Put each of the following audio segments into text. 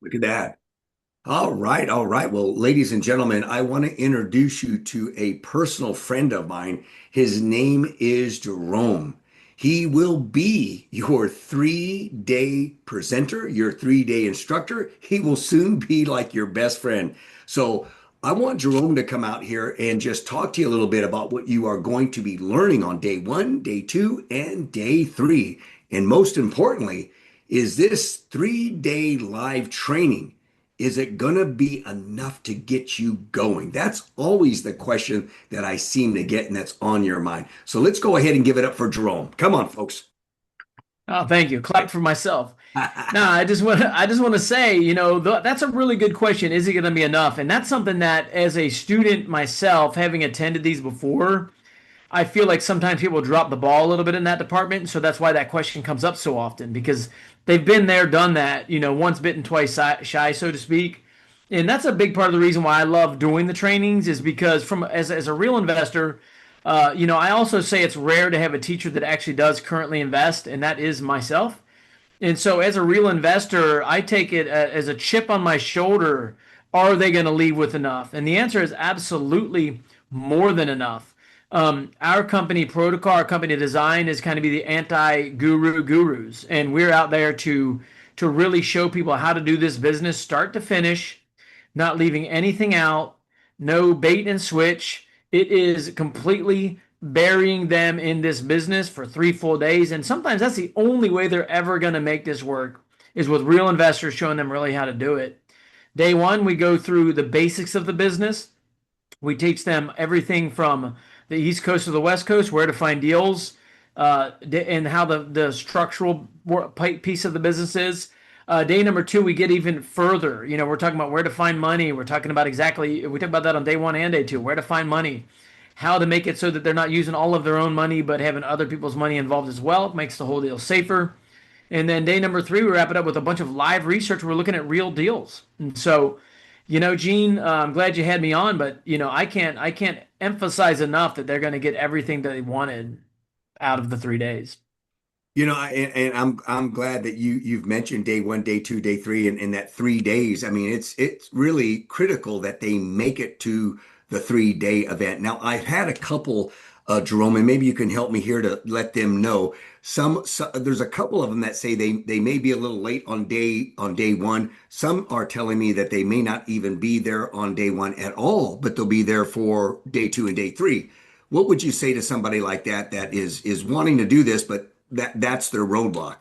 Look at that. All right, all right. Well, ladies and gentlemen, I want to introduce you to a personal friend of mine. His name is Jerome. He will be your 3-day presenter, your 3-day instructor. He will soon be like your best friend. So I want Jerome to come out here and just talk to you a little bit about what you are going to be learning on day one, day two, and day three. And most importantly, is this 3-day live training, is it going to be enough to get you going? That's always the question that I seem to get, and that's on your mind. So let's go ahead and give it up for Jerome. Come on, folks. Oh, thank you. Clap for myself. No, I just want to say, that's a really good question. Is it going to be enough? And that's something that, as a student myself, having attended these before, I feel like sometimes people drop the ball a little bit in that department. So that's why that question comes up so often because they've been there, done that, once bitten, twice shy, so to speak. And that's a big part of the reason why I love doing the trainings is because from as a real investor, I also say it's rare to have a teacher that actually does currently invest, and that is myself. And so, as a real investor, I take it as a chip on my shoulder. Are they going to leave with enough? And the answer is absolutely more than enough. Our company protocol, our company design is kind of be the anti-guru gurus, and we're out there to really show people how to do this business start to finish, not leaving anything out, no bait and switch. It is completely burying them in this business for 3 full days. And sometimes that's the only way they're ever going to make this work is with real investors showing them really how to do it. Day one, we go through the basics of the business. We teach them everything from the East Coast to the West Coast, where to find deals, and how the structural piece of the business is. Day number two, we get even further. We're talking about where to find money. We talk about that on day one and day two, where to find money, how to make it so that they're not using all of their own money, but having other people's money involved as well. It makes the whole deal safer. And then day number three, we wrap it up with a bunch of live research. We're looking at real deals. And so, Gene, I'm glad you had me on, but I can't emphasize enough that they're going to get everything that they wanted out of the 3 days. And I'm glad that you've mentioned day one, day two, day three, and that 3 days. I mean, it's really critical that they make it to the 3-day event. Now, I've had a couple, Jerome, and maybe you can help me here to let them know. There's a couple of them that say they may be a little late on day one. Some are telling me that they may not even be there on day one at all, but they'll be there for day two and day three. What would you say to somebody like that is wanting to do this, but that's their roadblock?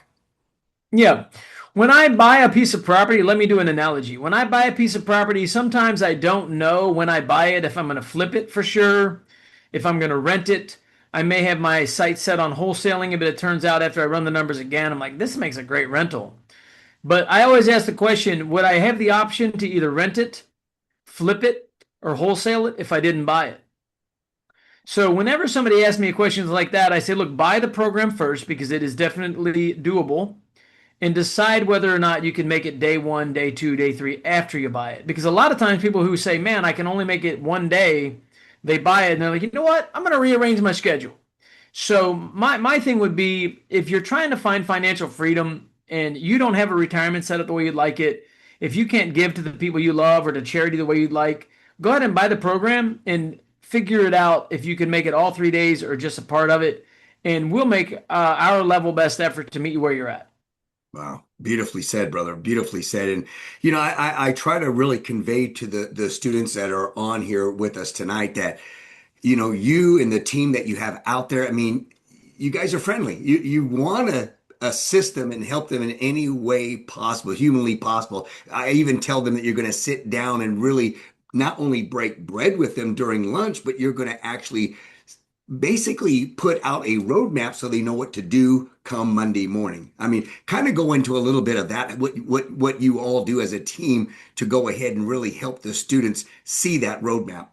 Yeah. When I buy a piece of property, let me do an analogy. When I buy a piece of property, sometimes I don't know when I buy it if I'm going to flip it for sure, if I'm going to rent it. I may have my sights set on wholesaling it, but it turns out after I run the numbers again, I'm like, this makes a great rental. But I always ask the question, would I have the option to either rent it, flip it, or wholesale it if I didn't buy it? So whenever somebody asks me questions like that, I say, look, buy the program first because it is definitely doable and decide whether or not you can make it day one, day two, day three after you buy it. Because a lot of times people who say, man, I can only make it one day, they buy it and they're like, you know what? I'm going to rearrange my schedule. So my thing would be if you're trying to find financial freedom and you don't have a retirement set up the way you'd like it, if you can't give to the people you love or to charity the way you'd like, go ahead and buy the program and figure it out if you can make it all 3 days or just a part of it. And we'll make our level best effort to meet you where you're at. Wow, beautifully said, brother. Beautifully said. And I try to really convey to the students that are on here with us tonight that you and the team that you have out there. I mean, you guys are friendly. You want to assist them and help them in any way possible, humanly possible. I even tell them that you're going to sit down and really not only break bread with them during lunch, but you're going to actually basically put out a roadmap so they know what to do come Monday morning. I mean, kind of go into a little bit of that, what you all do as a team to go ahead and really help the students see that roadmap.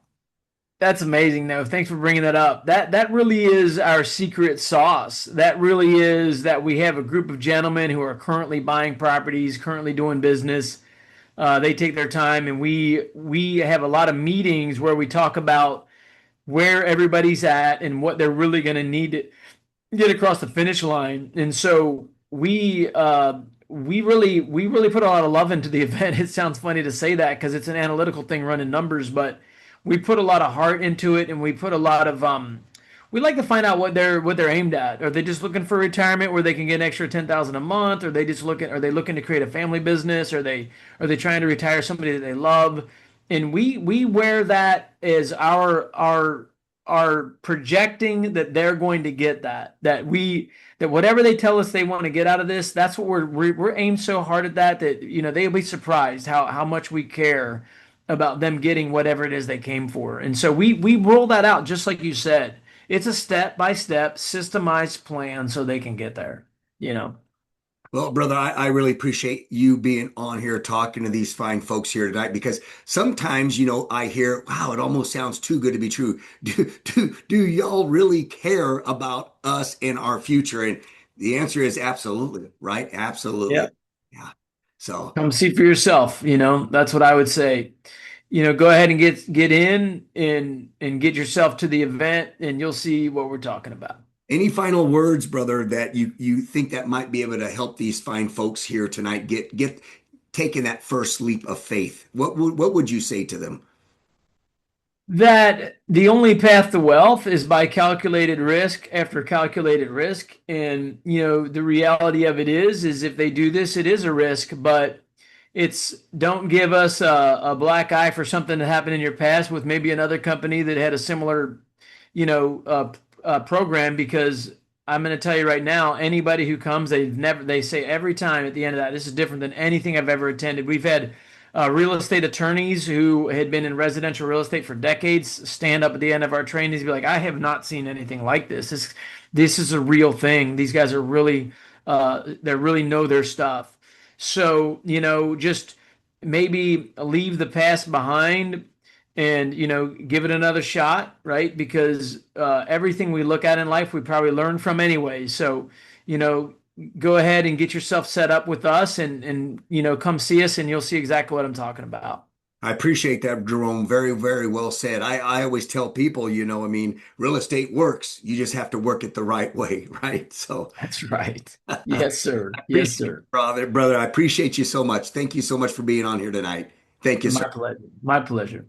That's amazing, though. Thanks for bringing that up. That really is our secret sauce. That really is that we have a group of gentlemen who are currently buying properties, currently doing business. They take their time, and we have a lot of meetings where we talk about where everybody's at and what they're really going to need to get across the finish line. And so we really put a lot of love into the event. It sounds funny to say that because it's an analytical thing running numbers, but we put a lot of heart into it, and we put a lot of we like to find out what they're aimed at. Are they just looking for retirement where they can get an extra 10,000 a month? Are they looking to create a family business? Are they trying to retire somebody that they love? And we wear that as our projecting that they're going to get that whatever they tell us they want to get out of this, that's what we're aimed so hard at that they'll be surprised how much we care about them getting whatever it is they came for. And so we roll that out just like you said. It's a step by step systemized plan so they can get there, you know. Well, brother, I really appreciate you being on here talking to these fine folks here tonight because sometimes, I hear, wow, it almost sounds too good to be true. Do y'all really care about us and our future? And the answer is absolutely, right? Absolutely. Yeah. Yeah. So Come see for yourself, That's what I would say. Go ahead and get in and get yourself to the event and you'll see what we're talking about. any final words, brother, that you think that might be able to help these fine folks here tonight get taking that first leap of faith? What would you say to them? That the only path to wealth is by calculated risk after calculated risk. And, the reality of it is if they do this, it is a risk, but don't give us a black eye for something that happened in your past with maybe another company that had a similar, program, because I'm going to tell you right now, anybody who comes, they say every time at the end of that, this is different than anything I've ever attended. We've had real estate attorneys who had been in residential real estate for decades stand up at the end of our trainings and be like, I have not seen anything like this. This is a real thing. These guys are really, they really know their stuff. So, just maybe leave the past behind and, give it another shot, right? Because everything we look at in life, we probably learn from anyway. So, you know, go ahead and get yourself set up with us and come see us and you'll see exactly what I'm talking about. I appreciate that, Jerome. Very, very well said. I always tell people, I mean, real estate works. You just have to work it the right way, right? So That's right. Yes, sir. I Yes, appreciate it, sir. brother. I appreciate you so much. Thank you so much for being on here tonight. Thank you, sir. My pleasure. My pleasure.